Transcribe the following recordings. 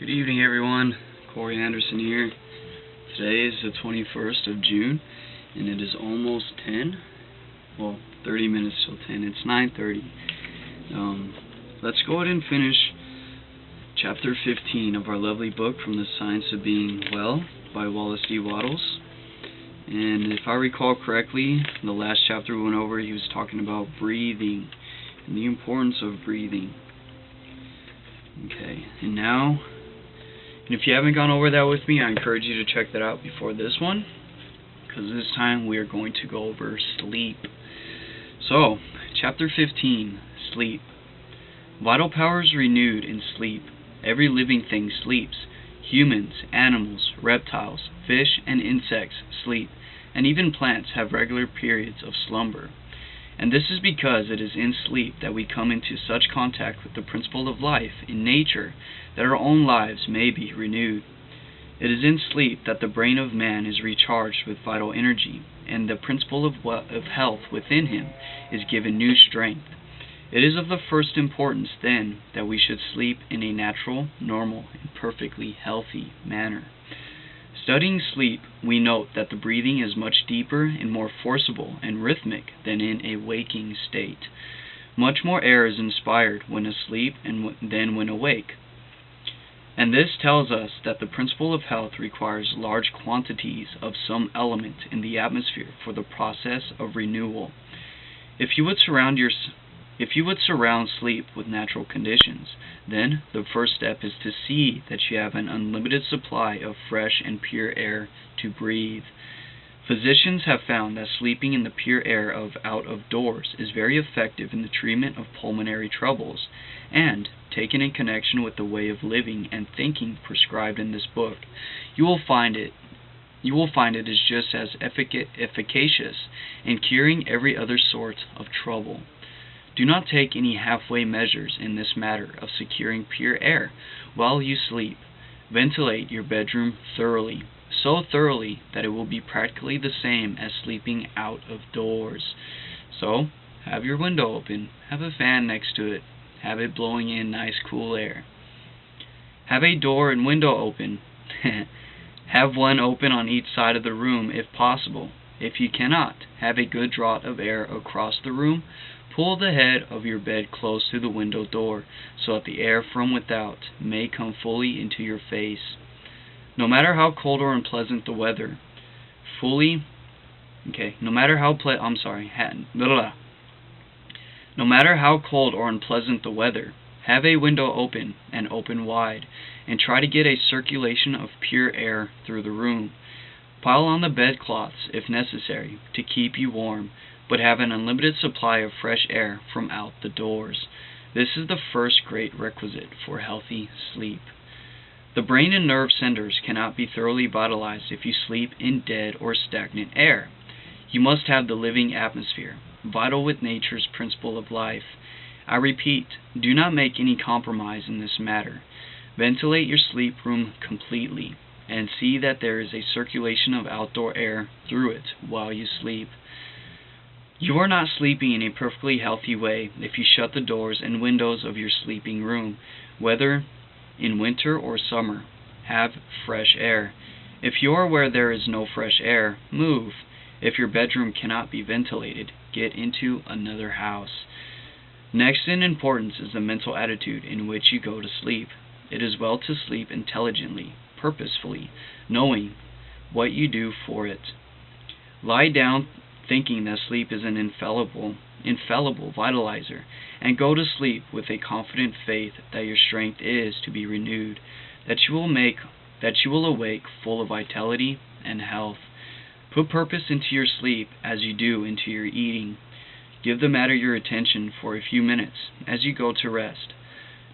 Good evening, everyone. Corey Anderson here. Today is the 21st of June, and it is almost 10. Well, 30 minutes till 10. It's 9:30. Let's go ahead and finish chapter 15 of our lovely book from the Science of Being Well by Wallace Wattles. And if I recall correctly, the last chapter we went over, he was talking about breathing and the importance of breathing. Okay, and if you haven't gone over that with me, I encourage you to check that out before this one, because this time we are going to go over sleep. So, chapter 15, sleep. Vital powers renewed in sleep. Every living thing sleeps. Humans, animals, reptiles, fish, and insects sleep, and even plants have regular periods of slumber. And this is because it is in sleep that we come into such contact with the principle of life in nature that our own lives may be renewed. It is in sleep that the brain of man is recharged with vital energy, and the principle of health within him is given new strength. It is of the first importance, then, that we should sleep in a natural, normal, and perfectly healthy manner. Studying sleep, we note that the breathing is much deeper and more forcible and rhythmic than in a waking state. Much more air is inspired when asleep than when awake. And this tells us that the principle of health requires large quantities of some element in the atmosphere for the process of renewal. If you would surround sleep with natural conditions, then the first step is to see that you have an unlimited supply of fresh and pure air to breathe. Physicians have found that sleeping in the pure air of out of doors is very effective in the treatment of pulmonary troubles, and, taken in connection with the way of living and thinking prescribed in this book, you will find it is just as efficacious in curing every other sort of trouble. Do not take any halfway measures in this matter of securing pure air while you sleep. Ventilate your bedroom thoroughly, so thoroughly that it will be practically the same as sleeping out of doors. So, have your window open, have a fan next to it, have it blowing in nice cool air. Have a door and window open. Have one open on each side of the room if possible. If you cannot, have a good draught of air across the room. Pull the head of your bed close to the window door so that the air from without may come fully into your face. No matter how cold or unpleasant the weather, no matter how cold or unpleasant the weather, have a window open and open wide, and try to get a circulation of pure air through the room. Pile on the bedcloths if necessary to keep you warm, but have an unlimited supply of fresh air from out the doors. This is the first great requisite for healthy sleep. The brain and nerve centers cannot be thoroughly vitalized if you sleep in dead or stagnant air. You must have the living atmosphere, vital with nature's principle of life. I repeat, do not make any compromise in this matter. Ventilate your sleep room completely, and see that there is a circulation of outdoor air through it while you sleep. You are not sleeping in a perfectly healthy way if you shut the doors and windows of your sleeping room, whether in winter or summer. Have fresh air. If you are where there is no fresh air, move. If your bedroom cannot be ventilated, get into another house. Next in importance is the mental attitude in which you go to sleep. It is well to sleep intelligently, purposefully, knowing what you do for it. Lie down thinking that sleep is an infallible vitalizer, and go to sleep with a confident faith that your strength is to be renewed, that you will awake full of vitality and health. Put purpose into your sleep as you do into your eating. Give the matter your attention for a few minutes as you go to rest.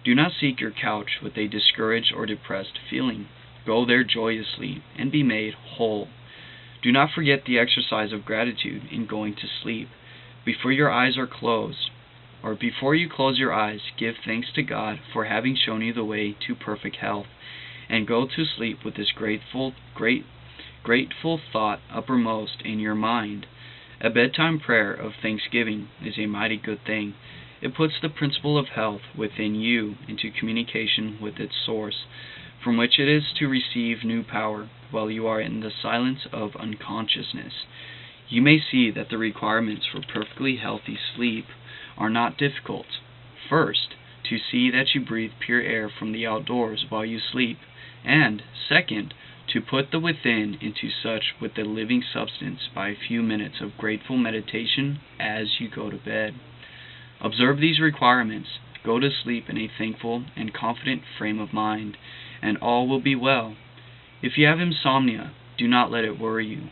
Do not seek your couch with a discouraged or depressed feeling. Go there joyously and be made whole. Do not forget the exercise of gratitude in going to sleep. Before your eyes are closed, or before you close your eyes, give thanks to God for having shown you the way to perfect health, and go to sleep with this grateful thought uppermost in your mind. A bedtime prayer of thanksgiving is a mighty good thing. It puts the principle of health within you into communication with its source. from which it is to receive new power while you are in the silence of unconsciousness. You may see that the requirements for perfectly healthy sleep are not difficult. First, to see that you breathe pure air from the outdoors while you sleep, and, second, to put the within into such with the living substance by a few minutes of grateful meditation as you go to bed. Observe these requirements, go to sleep in a thankful and confident frame of mind, and all will be well. If you have insomnia, do not let it worry you.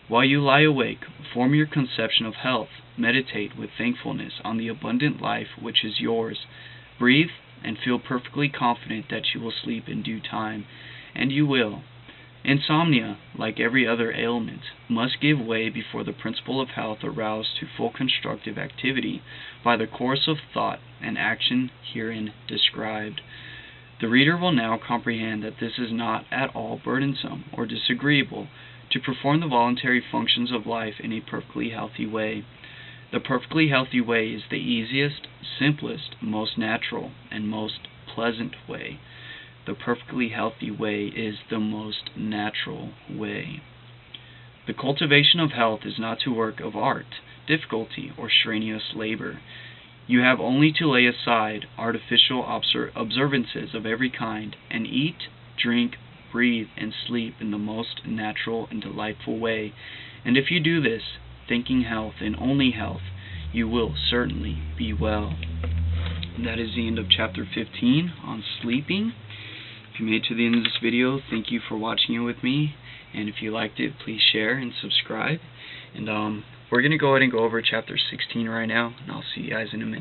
While you lie awake, form your conception of health, meditate with thankfulness on the abundant life which is yours. Breathe and feel perfectly confident that you will sleep in due time, and you will. Insomnia, like every other ailment, must give way before the principle of health aroused to full constructive activity by the course of thought and action herein described. The reader will now comprehend that this is not at all burdensome or disagreeable to perform the voluntary functions of life in a perfectly healthy way. The perfectly healthy way is the easiest, simplest, most natural, and most pleasant way. The perfectly healthy way is the most natural way. The cultivation of health is not a work of art, difficulty, or strenuous labor. You have only to lay aside artificial observances of every kind, and eat, drink, breathe, and sleep in the most natural and delightful way. And if you do this, thinking health and only health, you will certainly be well. And that is the end of chapter 15 on sleeping. If you made it to the end of this video, thank you for watching it with me. And if you liked it, please share and subscribe. And we're going to go ahead and go over chapter 16 right now, and I'll see you guys in a minute.